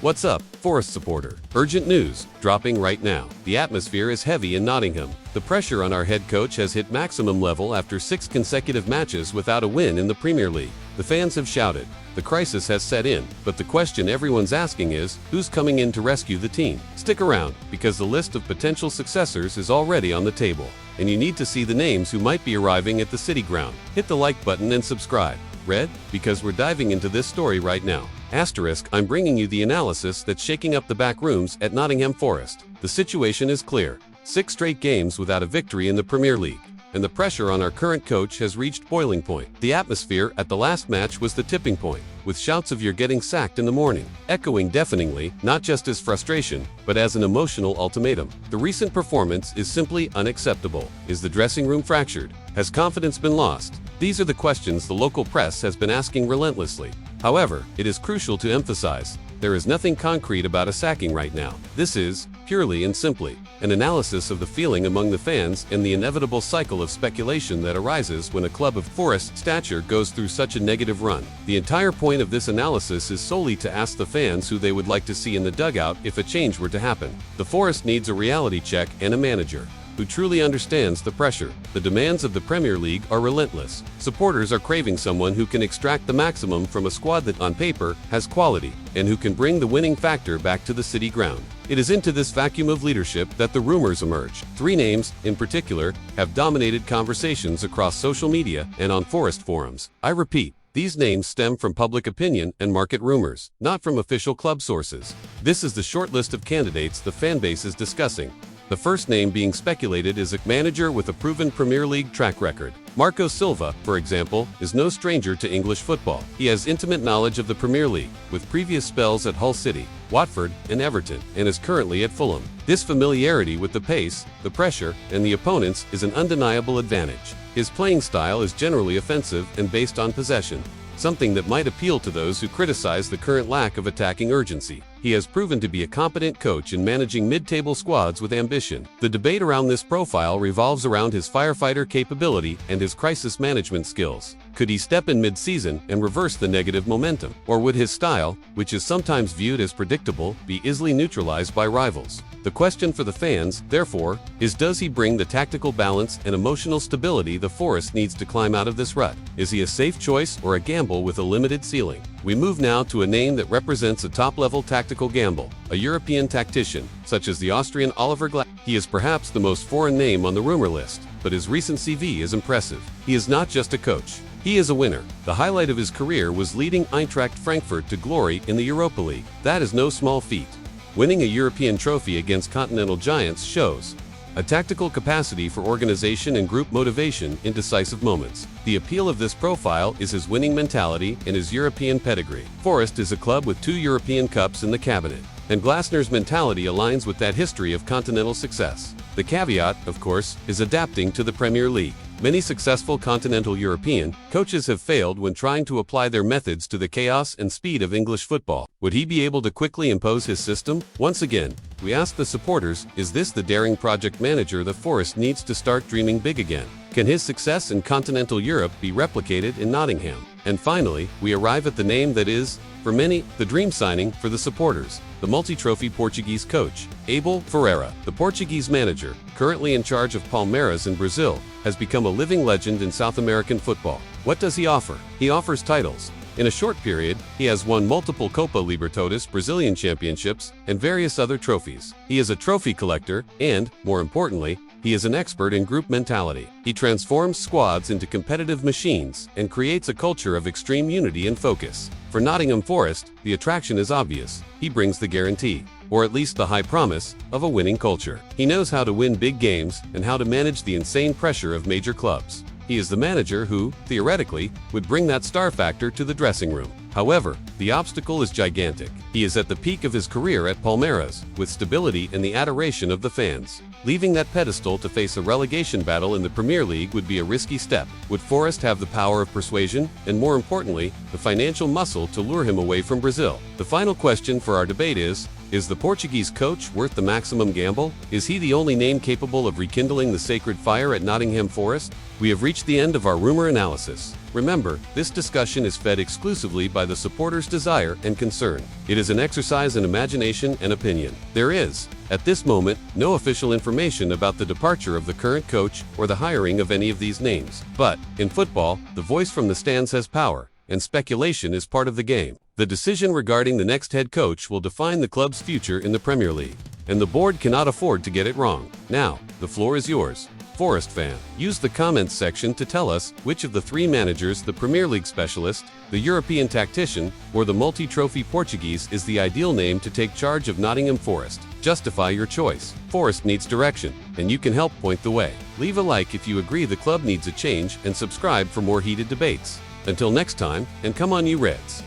What's up, Forest supporter? Urgent news, dropping right now. The atmosphere is heavy in Nottingham. The pressure on our head coach has hit maximum level after 6 consecutive matches without a win in the Premier League. The fans have shouted. The crisis has set in, but the question everyone's asking is, who's coming in to rescue the team? Stick around, because the list of potential successors is already on the table, and you need to see the names who might be arriving at the City Ground. Hit the like button and subscribe. Red? Because we're diving into this story right now. Asterisk, I'm bringing you the analysis that's shaking up the back rooms at Nottingham Forest. The situation is clear. 6 straight games without a victory in the Premier League, and the pressure on our current coach has reached boiling point. The atmosphere at the last match was the tipping point, with shouts of "you're getting sacked" in the morning, echoing deafeningly, not just as frustration, but as an emotional ultimatum. The recent performance is simply unacceptable. Is the dressing room fractured? Has confidence been lost? These are the questions the local press has been asking relentlessly. However, it is crucial to emphasize, there is nothing concrete about a sacking right now. This is, purely and simply, an analysis of the feeling among the fans and the inevitable cycle of speculation that arises when a club of Forest stature goes through such a negative run. The entire point of this analysis is solely to ask the fans who they would like to see in the dugout if a change were to happen. The Forest needs a reality check and a manager who truly understands the pressure. The demands of the Premier League are relentless. Supporters are craving someone who can extract the maximum from a squad that on paper has quality, and who can bring the winning factor back to the City Ground. It is into this vacuum of leadership that the rumors emerge. 3 names, in particular, have dominated conversations across social media and on Forest forums. I repeat, these names stem from public opinion and market rumors, not from official club sources. This is the short list of candidates the fanbase is discussing. The first name being speculated is a manager with a proven Premier League track record. Marco Silva, for example, is no stranger to English football. He has intimate knowledge of the Premier League, with previous spells at Hull City, Watford, and Everton, and is currently at Fulham. This familiarity with the pace, the pressure, and the opponents is an undeniable advantage. His playing style is generally offensive and based on possession, something that might appeal to those who criticize the current lack of attacking urgency. He has proven to be a competent coach in managing mid-table squads with ambition. The debate around this profile revolves around his firefighter capability and his crisis management skills. Could he step in mid-season and reverse the negative momentum? Or would his style, which is sometimes viewed as predictable, be easily neutralized by rivals? The question for the fans, therefore, is does he bring the tactical balance and emotional stability the Forest needs to climb out of this rut? Is he a safe choice or a gamble with a limited ceiling? We move now to a name that represents a top-level tactical gamble, a European tactician, such as the Austrian Oliver Glasner. He is perhaps the most foreign name on the rumor list, but his recent CV is impressive. He is not just a coach. He is a winner. The highlight of his career was leading Eintracht Frankfurt to glory in the Europa League. That is no small feat. Winning a European trophy against continental giants shows a tactical capacity for organization and group motivation in decisive moments. The appeal of this profile is his winning mentality and his European pedigree. Forest is a club with 2 European Cups in the cabinet, and Glasner's mentality aligns with that history of continental success. The caveat, of course, is adapting to the Premier League. Many successful continental European coaches have failed when trying to apply their methods to the chaos and speed of English football. Would he be able to quickly impose his system? Once again, we ask the supporters, is this the daring project manager the Forest needs to start dreaming big again? Can his success in continental Europe be replicated in Nottingham? And finally, we arrive at the name that is, for many, the dream signing for the supporters, the multi-trophy Portuguese coach, Abel Ferreira. The Portuguese manager, currently in charge of Palmeiras in Brazil, has become a living legend in South American football. What does he offer? He offers titles. In a short period, he has won multiple Copa Libertadores Brazilian championships and various other trophies. He is a trophy collector and, more importantly, he is an expert in group mentality. He transforms squads into competitive machines and creates a culture of extreme unity and focus. For Nottingham Forest, the attraction is obvious. He brings the guarantee, or at least the high promise, of a winning culture. He knows how to win big games and how to manage the insane pressure of major clubs. He is the manager who, theoretically, would bring that star factor to the dressing room. However, the obstacle is gigantic. He is at the peak of his career at Palmeiras, with stability and the adoration of the fans. Leaving that pedestal to face a relegation battle in the Premier League would be a risky step. Would Forest have the power of persuasion, and more importantly, the financial muscle to lure him away from Brazil? The final question for our debate is the Portuguese coach worth the maximum gamble? Is he the only name capable of rekindling the sacred fire at Nottingham Forest? We have reached the end of our rumor analysis. Remember, this discussion is fed exclusively by the supporters' desire and concern. It is an exercise in imagination and opinion. There is, at this moment, no official information about the departure of the current coach or the hiring of any of these names. But, in football, the voice from the stands has power, and speculation is part of the game. The decision regarding the next head coach will define the club's future in the Premier League, and the board cannot afford to get it wrong. Now, the floor is yours. Forest fan, use the comments section to tell us which of the three managers, the Premier League specialist, the European tactician, or the multi-trophy Portuguese is the ideal name to take charge of Nottingham Forest. Justify your choice. Forest needs direction, and you can help point the way. Leave a like if you agree the club needs a change and subscribe for more heated debates. Until next time, and come on you Reds!